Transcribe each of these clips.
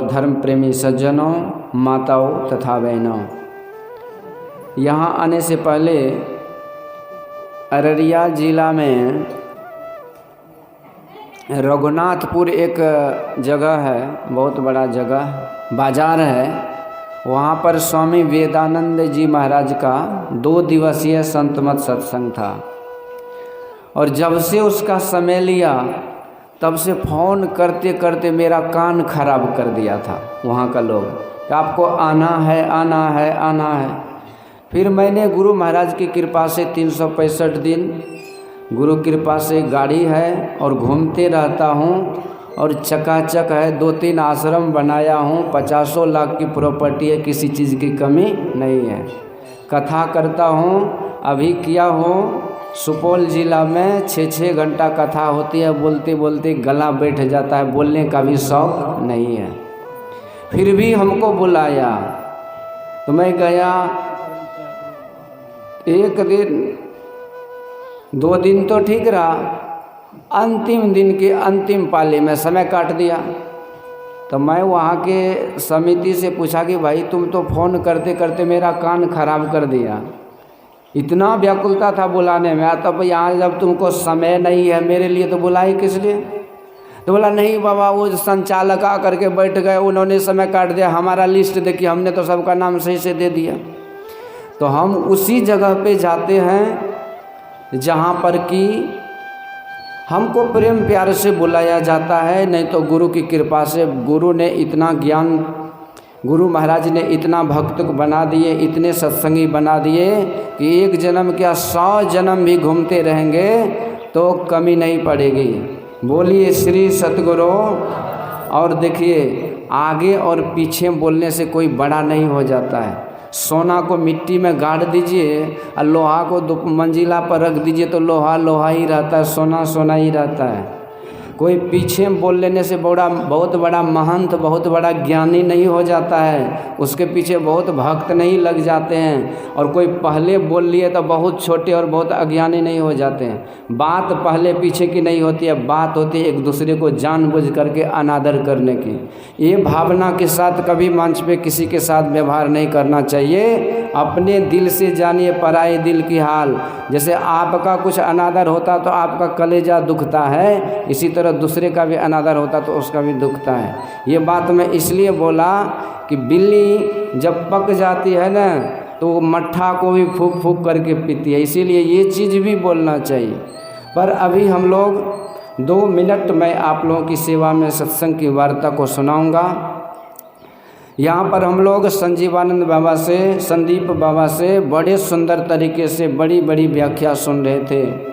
धर्म प्रेमी सज्जनों, माताओं तथा बहनों, यहाँ आने से पहले अररिया जिला में रघुनाथपुर एक जगह है, बहुत बड़ा जगह बाज़ार है। वहाँ पर स्वामी वेदानंद जी महाराज का 2 दिवसीय संतमत सत्संग था और जब से उसका समय लिया तब से फ़ोन करते करते मेरा कान खराब कर दिया था वहाँ का लोग कि आपको आना है आना है आना है। फिर मैंने गुरु महाराज की कृपा से 365 दिन गुरु कृपा से गाड़ी है और घूमते रहता हूँ और चकाचक है। 2-3 आश्रम बनाया हूँ, 50 लाख की प्रॉपर्टी है, किसी चीज़ की कमी नहीं है। कथा करता हूँ, अभी किया हूँ। सुपौल ज़िला में 6-6 घंटा कथा होती है, बोलते बोलते गला बैठ जाता है, बोलने का भी शौक़ नहीं है। फिर भी हमको बुलाया तो मैं गया। 1 दिन 2 दिन तो ठीक रहा, अंतिम दिन के अंतिम पाली में समय काट दिया। तो मैं वहाँ के समिति से पूछा कि भाई तुम तो फ़ोन करते करते मेरा कान खराब कर दिया, इतना व्याकुलता था बुलाने में, तब यहाँ जब तुमको समय नहीं है मेरे लिए तो बुलाई किस लिए? तो बोला नहीं बाबा, वो संचालक आ करके बैठ गए, उन्होंने समय काट दिया, हमारा लिस्ट देखिए, हमने तो सबका नाम सही से दे दिया। तो हम उसी जगह पे जाते हैं जहाँ पर कि हमको प्रेम प्यार से बुलाया जाता है। नहीं तो गुरु की कृपा से गुरु ने इतना ज्ञान, गुरु महाराज ने इतना भक्त को बना दिए, इतने सत्संगी बना दिए कि 1 जन्म क्या 100 जन्म भी घूमते रहेंगे तो कमी नहीं पड़ेगी। बोलिए श्री सतगुरु। और देखिए, आगे और पीछे बोलने से कोई बड़ा नहीं हो जाता है। सोना को मिट्टी में गाड़ दीजिए और लोहा को 2 मंजिला पर रख दीजिए तो लोहा लोहा ही रहता है, सोना सोना ही रहता है। कोई पीछे बोल लेने से बहुत बड़ा महंत, बहुत बड़ा ज्ञानी नहीं हो जाता है, उसके पीछे बहुत भक्त नहीं लग जाते हैं। और कोई पहले बोल लिए तो बहुत छोटे और बहुत अज्ञानी नहीं हो जाते हैं। बात पहले पीछे की नहीं होती है, बात होती है एक दूसरे को जानबूझ करके अनादर करने की। ये भावना के साथ कभी मंच पे किसी के साथ व्यवहार नहीं करना चाहिए। अपने दिल से जानिए पराए दिल की हाल। जैसे आपका कुछ अनादर होता तो आपका कलेजा दुखता है, इसी तरह दूसरे का भी अनादर होता तो उसका भी दुखता है। ये बात मैं इसलिए बोला कि बिल्ली जब पक जाती है ना तो वो मट्ठा को भी फूंक फूंक करके पीती है, इसीलिए ये चीज़ भी बोलना चाहिए। पर अभी हम लोग 2 मिनट मैं आप लोगों की सेवा में सत्संग की वार्ता को सुनाऊंगा। यहाँ पर हम लोग संजीवानंद बाबा से, संदीप बाबा से बड़े सुंदर तरीके से बड़ी बड़ी व्याख्या सुन रहे थे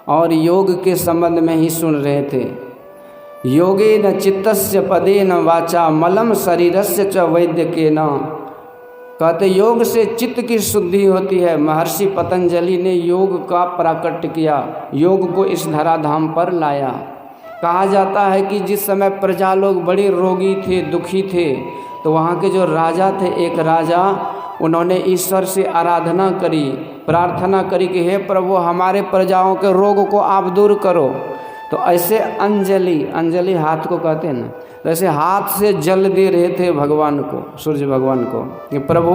और योग के संबंध में ही सुन रहे थे। योगे न चित्तस्य पदे न वाचा मलम शरीरस्य च वैद्य के न। कहते योग से चित्त की शुद्धि होती है। महर्षि पतंजलि ने योग का प्राकट्य किया, योग को इस धराधाम पर लाया। कहा जाता है कि जिस समय प्रजा लोग बड़े रोगी थे, दुखी थे, तो वहाँ के जो राजा थे, एक राजा, उन्होंने ईश्वर से आराधना करी, प्रार्थना करी कि हे प्रभु हमारे प्रजाओं के रोग को आप दूर करो। तो ऐसे अंजलि हाथ को कहते हैं ना, वैसे हाथ से जल दे रहे थे भगवान को, सूर्य भगवान को, कि प्रभु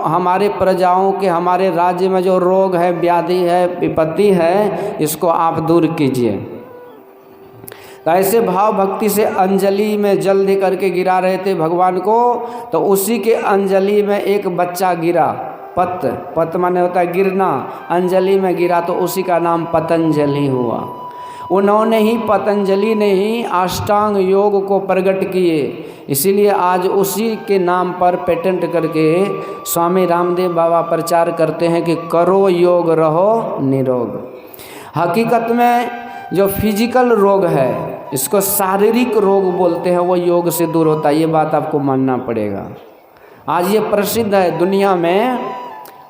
हमारे प्रजाओं के, हमारे राज्य में जो रोग है, व्याधि है, विपत्ति है, इसको आप दूर कीजिए। तो ऐसे भाव भक्ति से अंजलि में जल दे करके गिरा रहे थे भगवान को। तो उसी के अंजलि में एक बच्चा गिरा, पत माने होता है गिरना, अंजलि में गिरा तो उसी का नाम पतंजलि हुआ। उन्होंने ही, पतंजलि ने ही अष्टांग योग को प्रकट किए। इसीलिए आज उसी के नाम पर पेटेंट करके स्वामी रामदेव बाबा प्रचार करते हैं कि करो योग रहो निरोग। हकीकत में जो फिजिकल रोग है, इसको शारीरिक रोग बोलते हैं, वो योग से दूर होता है। ये बात आपको मानना पड़ेगा। आज ये प्रसिद्ध है दुनिया में।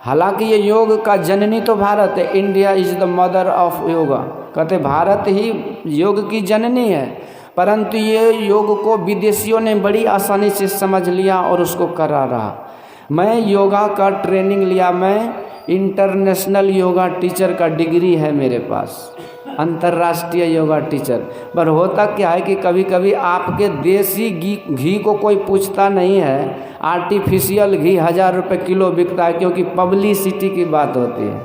हालांकि ये योग का जननी तो भारत है, India is the mother of yoga. कहते भारत ही योग की जननी है, परंतु ये योग को विदेशियों ने बड़ी आसानी से समझ लिया और उसको करा रहा। मैं योगा का ट्रेनिंग लिया, मैं इंटरनेशनल योगा टीचर का डिग्री है मेरे पास। अंतर्राष्ट्रीय योगा टीचर। पर होता क्या है कि कभी कभी आपके देसी घी को कोई पूछता नहीं है, आर्टिफिशियल घी 1000 रुपये किलो बिकता है, क्योंकि पब्लिसिटी की बात होती है।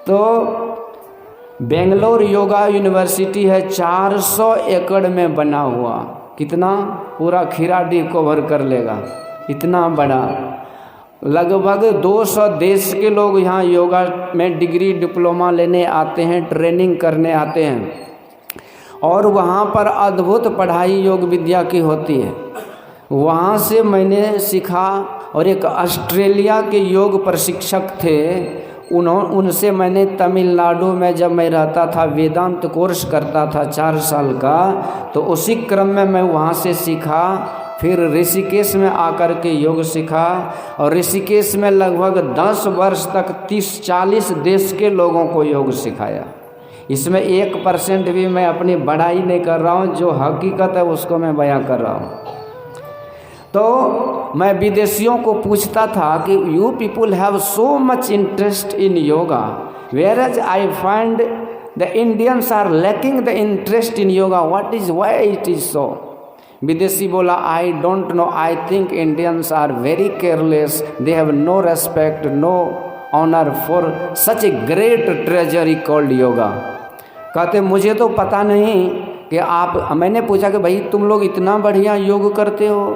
तो बेंगलोर योगा यूनिवर्सिटी है, 400 एकड़ में बना हुआ, कितना, पूरा खीराडी कवर कर लेगा, इतना बड़ा। लगभग 200 देश के लोग यहाँ योगा में डिग्री डिप्लोमा लेने आते हैं, ट्रेनिंग करने आते हैं, और वहाँ पर अद्भुत पढ़ाई योग विद्या की होती है। वहाँ से मैंने सीखा, और एक ऑस्ट्रेलिया के योग प्रशिक्षक थे, उनसे मैंने तमिलनाडु में जब मैं रहता था वेदांत कोर्स करता था 4 साल का, तो उसी क्रम में मैं वहाँ से सीखा। फिर ऋषिकेश में आकर के योग सीखा, और ऋषिकेश में लगभग 10 वर्ष तक 30-40 देश के लोगों को योग सिखाया। इसमें 1% भी मैं अपनी बढ़ाई नहीं कर रहा हूँ, जो हकीकत है उसको मैं बयां कर रहा हूँ। तो मैं विदेशियों को पूछता था कि you people have so much interest in yoga, where as I find the Indians are lacking the interest in yoga, what is why it is so. विदेशी बोला, I don't know, I think Indians are very careless, they have no respect, no honour for such a great treasury called yoga. कहते मुझे तो पता नहीं कि आप, मैंने पूछा कि भाई तुम लोग इतना बढ़िया योग करते हो,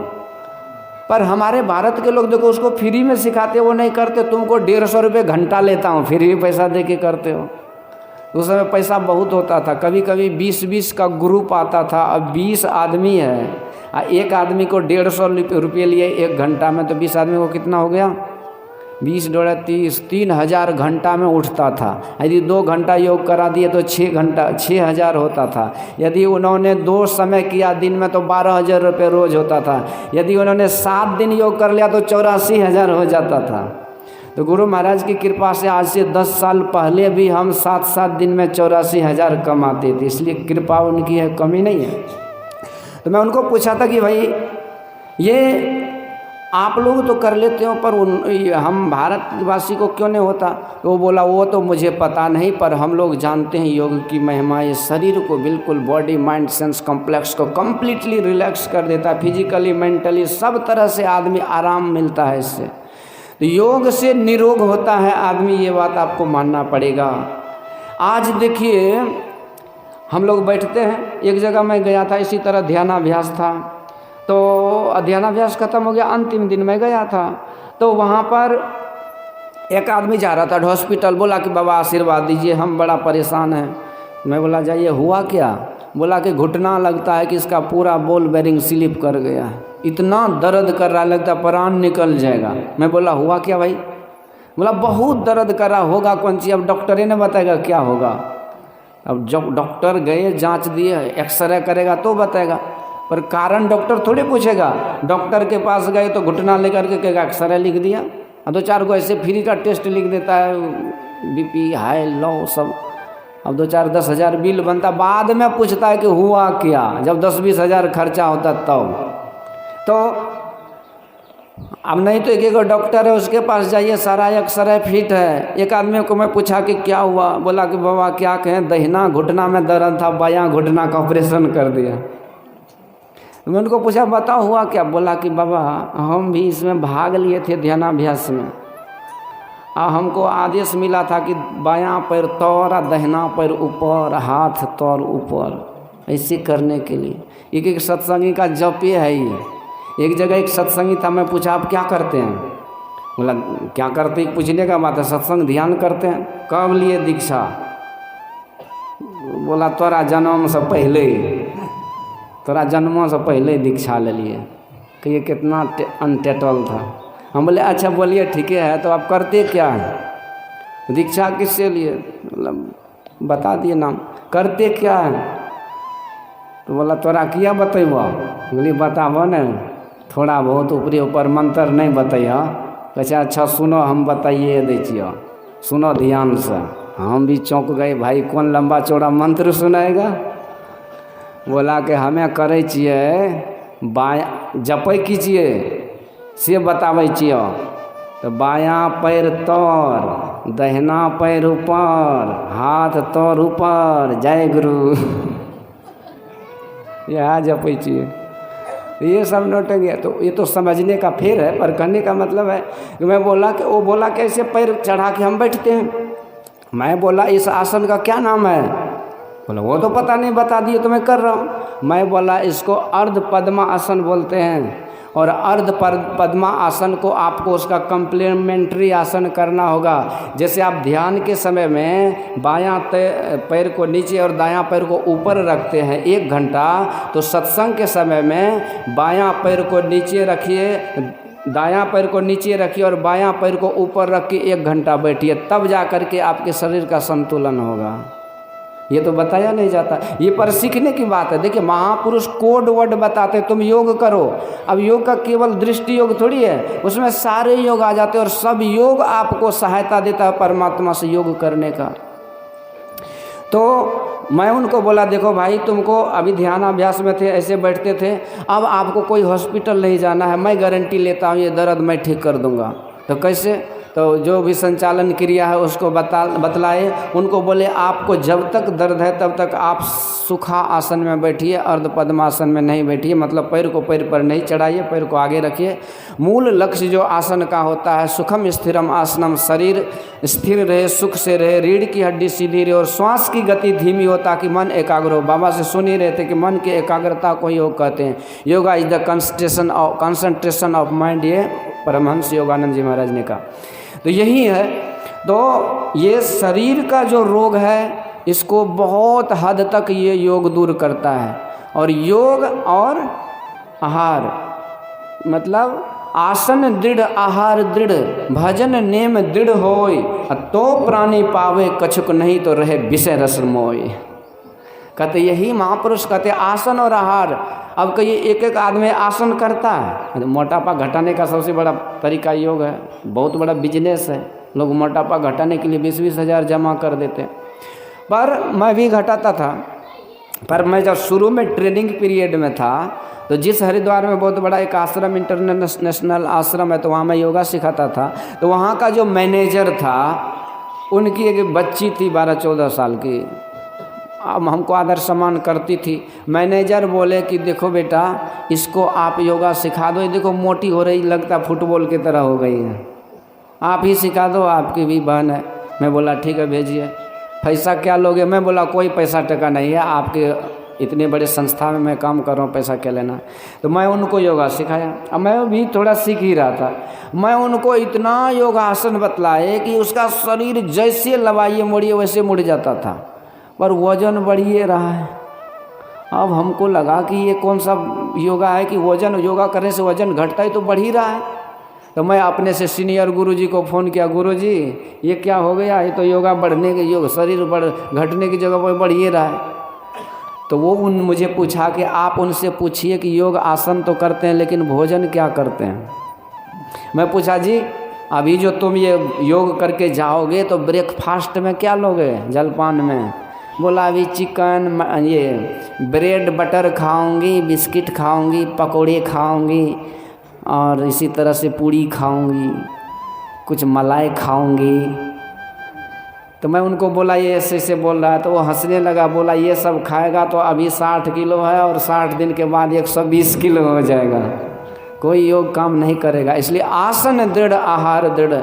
पर हमारे भारत के लोग देखो उसको फ्री में सिखाते, वो नहीं करते, तुमको 150 रुपये घंटा लेता हूँ, फिर भी पैसा दे के करते हो। उस समय पैसा बहुत होता था, कभी कभी 20-20 का ग्रुप आता था। अब 20 आदमी है, एक आदमी को 150 रुपये लिए 1 घंटा में, तो 20 आदमी को कितना हो गया, 20 × 30, 3000 घंटा में उठता था। यदि 2 घंटा योग करा दिए तो 6 घंटा 6000 होता था। यदि उन्होंने 2 समय किया दिन में तो 12000 रुपये रोज होता था। यदि उन्होंने 7 दिन योग कर लिया तो 84,000 हो जाता था। तो गुरु महाराज की कृपा से आज से 10 साल पहले भी हम 7-7 दिन में 84,000 कमाते थे, इसलिए कृपा उनकी है, कमी नहीं है। तो मैं उनको पूछा था कि भाई ये आप लोग तो कर लेते हो, पर हम भारतवासी को क्यों नहीं होता। तो वो बोला, वो तो मुझे पता नहीं, पर हम लोग जानते हैं योग की महिमा, ये शरीर को बिल्कुल बॉडी माइंड सेंस कॉम्प्लेक्स को कम्प्लीटली रिलैक्स कर देता है, फिजिकली मेंटली सब तरह से आदमी आराम मिलता है इससे। तो योग से निरोग होता है आदमी, ये बात आपको मानना पड़ेगा। आज देखिए हम लोग बैठते हैं, एक जगह मैं गया था, इसी तरह ध्यानाभ्यास था, तो ध्यानाभ्यास खत्म हो गया, अंतिम दिन मैं गया था, तो वहाँ पर एक आदमी जा रहा था हॉस्पिटल, बोला कि बाबा आशीर्वाद दीजिए, हम बड़ा परेशान हैं। मैं बोला जाइए, हुआ क्या। बोला कि घुटना लगता है कि इसका पूरा बॉल बेरिंग स्लिप कर गया है, इतना दर्द कर रहा, लगता प्राण निकल जाएगा। मैं बोला हुआ क्या भाई। बोला बहुत दर्द कर रहा, होगा कौन सी, अब डॉक्टर ही ने बताएगा क्या होगा। अब जब डॉक्टर गए, जांच दिए, एक्सरे करेगा तो बताएगा, पर कारण डॉक्टर थोड़ी पूछेगा। डॉक्टर के पास गए तो घुटना लेकर के कहेगा एक्सरे लिख दिया, 2-4 को ऐसे फ्री का टेस्ट लिख देता है, बीपी हाई लो सब। अब 2-4-10 हज़ार बिल बनता, बाद में पूछता है कि हुआ क्या, जब 10-20 हज़ार खर्चा होता तब। तो अब नहीं तो एक डॉक्टर है उसके पास जाइए, सारा एक्सरे फिट है। एक आदमी को मैं पूछा कि क्या हुआ, बोला कि बाबा क्या कहें, दाहिना घुटना में दर्द था, बायां घुटना का ऑपरेशन कर दिया। मैं उनको पूछा बताओ हुआ क्या। बोला कि बाबा हम भी इसमें भाग लिए थे ध्यानाभ्यास में, और हमको आदेश मिला था कि बायां पैर तौर, दाहिना पैर ऊपर, हाथ तौर ऊपर, ऐसे करने के लिए। एक सत्संगी का जप ये है। ये एक जगह एक सत्संगी था, मैं पूछा आप क्या करते हैं। बोला क्या करते, पूछने का बात है, सत्संग ध्यान करते हैं। कब लिए दीक्षा। बोला तोरा जन्म से पहले, तोरा जन्म से पहले दीक्षा ले लिए। कि ये कितना अनटेटल था। हम बोले अच्छा बोलिए ठीक है, तो आप करते क्या है, दीक्षा किससे लिए। मतलब बता दिए नाम, करते क्या है। तो बोला तोरा किया बतेबो। बोली बताबो न, थोड़ा बहुत ऊपरी ऊपर मंत्र नहीं बताइए। कैसे अच्छा सुनो हम बताइए दै छियो, सुनो ध्यान से। हम भी चौंक गए, भाई कौन लंबा चौड़ा मंत्र सुनाएगा। बोला कि हमें करे छिए बायाँ जपै कीजिए से बताबै छियो। तो बायाँ पैर तौर, दहिना पैर ऊपर, हाथ तोर ऊपर, जय गुरु। यहाँ जपै छिए ये सब नोटेंगे। तो ये तो समझने का फेर है, पर कहने का मतलब है कि मैं बोला कि वो बोला कैसे पैर चढ़ा के हम बैठते हैं। मैं बोला इस आसन का क्या नाम है? बोला वो तो पता नहीं, बता दिए तो मैं कर रहा हूँ। मैं बोला इसको अर्ध पद्मा आसन बोलते हैं, और अर्ध पद्मा आसन को आपको उसका कम्प्लीमेंट्री आसन करना होगा। जैसे आप ध्यान के समय में बायां पैर को नीचे और दायां पैर को ऊपर रखते हैं 1 घंटा, तो सत्संग के समय में बायां पैर को नीचे रखिए, दायां पैर को नीचे रखिए और बायां पैर को ऊपर रख के 1 घंटा बैठिए, तब जा कर के आपके शरीर का संतुलन होगा। ये तो बताया नहीं जाता, ये पर सीखने की बात है। देखिए महापुरुष कोड वर्ड बताते तुम योग करो। अब योग का केवल दृष्टि योग थोड़ी है, उसमें सारे योग आ जाते हैं और सब योग आपको सहायता देता है परमात्मा से योग करने का। तो मैं उनको बोला देखो भाई तुमको अभी ध्यान अभ्यास में थे, ऐसे बैठते थे, अब आपको कोई हॉस्पिटल नहीं जाना है, मैं गारंटी लेता हूँ ये दर्द मैं ठीक कर दूँगा। तो कैसे? तो जो भी संचालन क्रिया है उसको बतलाए। उनको बोले आपको जब तक दर्द है तब तक आप सुखा आसन में बैठिए, अर्ध पद्मासन में नहीं बैठिए, मतलब पैर को पैर पर नहीं चढ़ाइए, पैर को आगे रखिए। मूल लक्ष्य जो आसन का होता है सुखम स्थिरम आसनम, शरीर स्थिर रहे, सुख से रहे, रीढ़ की हड्डी सीधी रहे और श्वास की गति धीमी हो ताकि मन एकाग्र हो। बाबा से सुन ही रहे थे कि मन की एकाग्रता को योग कहते हैं। Yoga is the concentration of mind, ये परमहंस योगानंद जी महाराज ने कहा। तो यही है। तो ये शरीर का जो रोग है इसको बहुत हद तक ये योग दूर करता है। और योग और आहार, मतलब आसन दृढ़ आहार दृढ़, भजन नेम दृढ़ होय, तो प्राणी पावे कछुक नहीं तो रहे विषय रस मोय। कहते यही महापुरुष कहते आसन और आहार। अब कहिए एक एक आदमी आसन करता है, मोटापा घटाने का सबसे बड़ा तरीका योग है, बहुत बड़ा बिजनेस है। लोग मोटापा घटाने के लिए 20-20 हज़ार जमा कर देते हैं। पर मैं भी घटाता था, पर मैं जब शुरू में ट्रेनिंग पीरियड में था तो जिस हरिद्वार में बहुत बड़ा एक आश्रम इंटरनेशनल आश्रम है, तो वहाँ मैं योगा सिखाता था। तो वहाँ का जो मैनेजर था उनकी एक बच्ची थी 12-14 साल की, अब हमको आदर सम्मान करती थी। मैनेजर बोले कि देखो बेटा इसको आप योगा सिखा दो, ये देखो मोटी हो रही, लगता फुटबॉल की तरह हो गई है, आप ही सिखा दो, आपकी भी बहन है। मैं बोला ठीक है भेजिए। पैसा क्या लोगे? मैं बोला कोई पैसा टका नहीं है, आपके इतने बड़े संस्था में मैं काम कर रहा हूँ, पैसा क्या लेना। तो मैं उनको योगा सिखाया। अब मैं भी थोड़ा सीख ही रहा था। मैं उनको इतना योगासन बतलाए कि उसका शरीर जैसे लवाइए मोड़िए वैसे मुड़ जाता था, पर वजन बढ़िए रहा है। अब हमको लगा कि ये कौन सा योगा है कि वजन, योगा करने से वजन घटता ही तो बढ़ ही रहा है। तो मैं अपने से सीनियर गुरुजी को फ़ोन किया, गुरुजी ये क्या हो गया, ये तो योगा बढ़ने के योग शरीर घटने की जगह पर बढ़ ही रहा है। तो वो मुझे पूछा कि आप उनसे पूछिए कि योग आसन तो करते हैं लेकिन भोजन क्या करते हैं। मैं पूछा जी अभी जो तुम ये योग करके जाओगे तो ब्रेकफास्ट में क्या लोगे, जलपान में? बोला अभी चिकन, ये ब्रेड बटर खाऊंगी, बिस्किट खाऊंगी, पकोड़े खाऊंगी और इसी तरह से पूड़ी खाऊंगी, कुछ मलाई खाऊंगी। तो मैं उनको बोला ये ऐसे ऐसे बोल रहा है, तो वो हंसने लगा। बोला ये सब खाएगा तो अभी 60 किलो है और 60 दिन के बाद 120 किलो हो जाएगा, कोई योग काम नहीं करेगा। इसलिए आसन दृढ़ आहार दृढ़,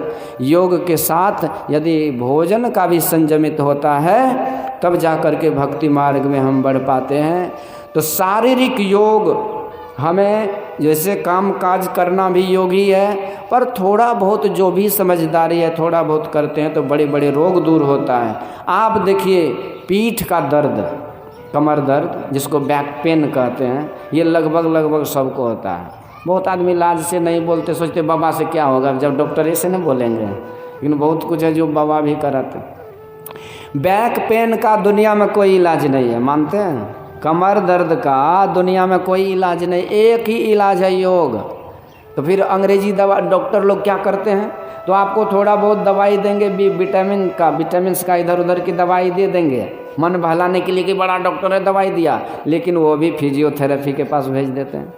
योग के साथ यदि भोजन का भी संयमित होता है तब जा कर के भक्ति मार्ग में हम बढ़ पाते हैं। तो शारीरिक योग हमें, जैसे काम काज करना भी योग ही है, पर थोड़ा बहुत जो भी समझदारी है थोड़ा बहुत करते हैं तो बड़े बड़े रोग दूर होता है। आप देखिए पीठ का दर्द, कमर दर्द जिसको बैक पेन कहते हैं, ये लगभग सबको होता है। बहुत आदमी लाज से नहीं बोलते, सोचते बाबा से क्या होगा, जब डॉक्टर ऐसे नहीं बोलेंगे, लेकिन बहुत कुछ है जो बाबा भी कराते। बैक पेन का दुनिया में कोई इलाज नहीं है, मानते हैं? कमर दर्द का दुनिया में कोई इलाज नहीं, एक ही इलाज है योग। तो फिर अंग्रेजी दवा डॉक्टर लोग क्या करते हैं, तो आपको थोड़ा बहुत दवाई देंगे, विटामिन्स का इधर उधर की दवाई दे देंगे मन बहलाने के लिए कि बड़ा डॉक्टर ने दवाई दिया, लेकिन वो भी फिजियोथेरेपी के पास भेज देते हैं।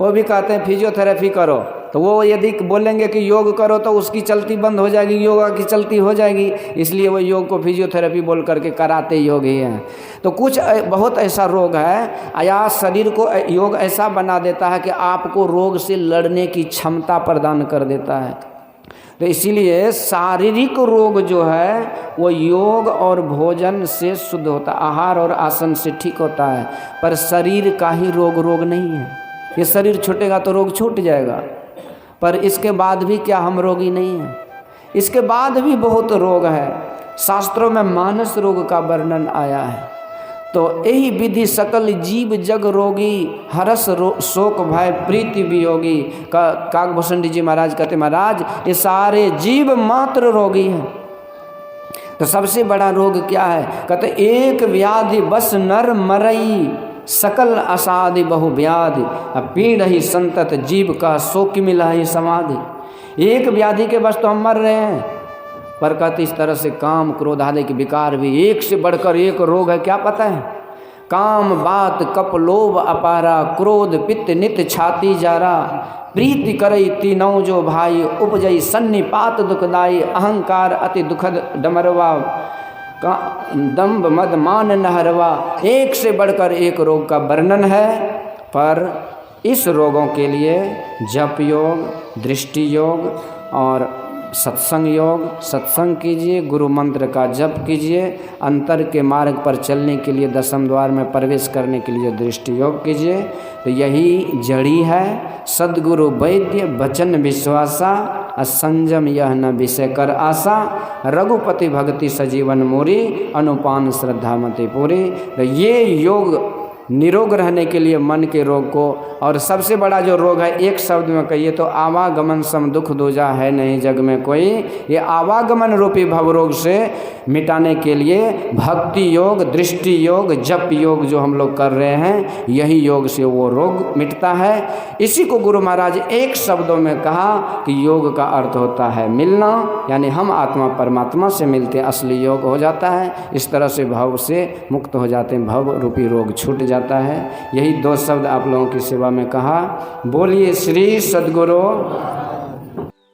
वो भी कहते हैं फिजियोथेरेपी करो, तो वो यदि बोलेंगे कि योग करो तो उसकी चलती बंद हो जाएगी, योगा की चलती हो जाएगी, इसलिए वो योग को फिजियोथेरेपी बोल करके कराते योग ही हैं। तो कुछ बहुत ऐसा रोग है या शरीर को योग ऐसा बना देता है कि आपको रोग से लड़ने की क्षमता प्रदान कर देता है। तो इसीलिए शारीरिक रोग जो है वो योग और भोजन से शुद्ध होता है, आहार और आसन से ठीक होता है। पर शरीर का ही रोग नहीं है। ये शरीर छूटेगा तो रोग छूट जाएगा, पर इसके बाद भी क्या हम रोगी नहीं हैं? इसके बाद भी बहुत रोग है। शास्त्रों में मानस रोग का वर्णन आया है। तो यही विधि सकल जीव जग रोगी, हरस शोक भय प्रीति वियोगी। काकभूषण जी महाराज कहते, महाराज ये सारे जीव मात्र रोगी हैं। तो सबसे बड़ा रोग क्या है? कहते एक व्याधि बस नर मरई, सकल असाधि बहु व्याधि, पीड़ ही संतत जीव का शोक मिला ही समाधि। एक व्याधि के बस तो हम मर रहे हैं, पर कहते इस तरह से काम क्रोध आदि के विकार भी एक से बढ़कर एक रोग है। क्या पता है? काम बात कप लोभ अपारा, क्रोध पित्त नित छाती जारा, प्रीति करई तीनों जो भाई, उपजई सन्निपात दुखदाई, अहंकार अति दुखद डमरवा, दम्भ मद मान नहरवा। एक से बढ़कर एक रोग का वर्णन है। पर इस रोगों के लिए जप योग, दृष्टि योग और सत्संग योग, सत्संग कीजिए, गुरु मंत्र का जप कीजिए, अंतर के मार्ग पर चलने के लिए, दसम द्वार में प्रवेश करने के लिए दृष्टि योग कीजिए। तो यही जड़ी है। सद्गुरु वैद्य वचन विश्वासा, असंजम यह न विषय कर आशा, रघुपति भक्ति सजीवन मोरी, अनुपान श्रद्धा मति पूरी। तो ये योग निरोग रहने के लिए मन के रोग को, और सबसे बड़ा जो रोग है एक शब्द में कहिए तो आवागमन सम दुख दूजा है नहीं जग में कोई। ये आवागमन रूपी भव रोग से मिटाने के लिए भक्ति योग, दृष्टि योग, जप योग जो हम लोग कर रहे हैं, यही योग से वो रोग मिटता है। इसी को गुरु महाराज एक शब्दों में कहा कि योग का अर्थ होता है मिलना, यानी हम आत्मा परमात्मा से मिलते हैं, असली योग हो जाता है। इस तरह से भव से मुक्त हो जाते हैं, भव रूपी रोग छूट जाता है। यही दो शब्द आप लोगों की सेवा में कहा। बोलिए श्री सद्गुरु